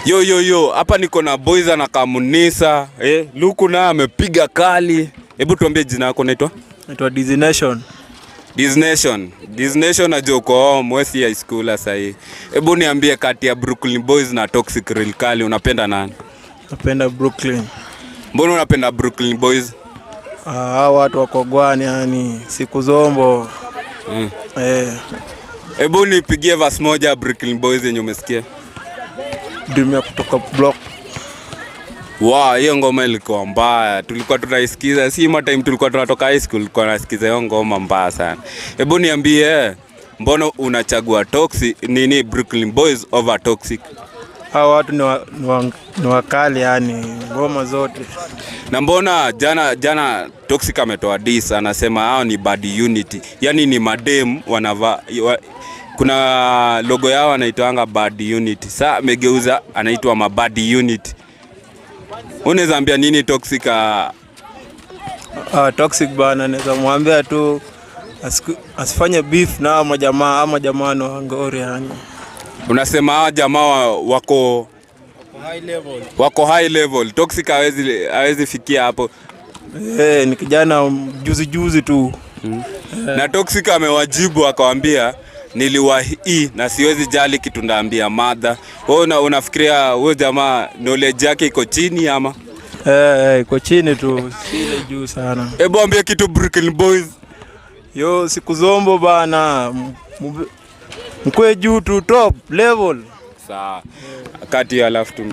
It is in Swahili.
Yo, hapa niko na boys na Kamunisa. Luku na amepiga kali. Hebu tuambie jina lako unaitwa? Naitwa Destination. Destination na Joko Mwesi High School sasa hii. Hebu niambie kati ya Brooklyn Boys na Toxic Real Kali unapenda nani? Napenda Brooklyn. Mbona unapenda Brooklyn Boys? Hao watu wako gwani yani siku zombo. Hebu nipigie verse moja Brooklyn Boys yenye umesikia. Dream ya kutoka block. Hiyo ngoma ilikuwa mbaya. Tulikuwa tunaisikiza, si time tulikuwa tunatoka high school, tulikuwa tunasikiza hiyo ngoma mbaya sana. Hebu niambie, mbona unachagua Toxic nini Brooklyn Boys over Toxic? Hao watu ni wakali yani ngoma zote. Na mbona jana Toxic ametoa diss anasema hao ni bad unity. Yaani ni madem wanavaa kuna logo yao anaitwanga bad unity. Sasa amegeuza anaitwa mabad unity. Unaweza ambia nini Toxic? Toxic bana, naweza mwambia tu asifanye beef na ama jamaa no ngori yani. Unasema hawa jamaa wako high level. Toxic hawezi fikia hapo. Ni kijana juzi tu. Na Toxic amewajibu akawaambia niliwahi na siwezi jali kitu ndaambia mada. Wewe unafikiria huyo jamaa knowledge yake iko chini ama? Iko chini tu, si ile juu sana. Hebu ambie kitu Brooklyn Boys. Yo siku zombo bana. Mkwe juu tu top level. Sawa. Kati alafu tu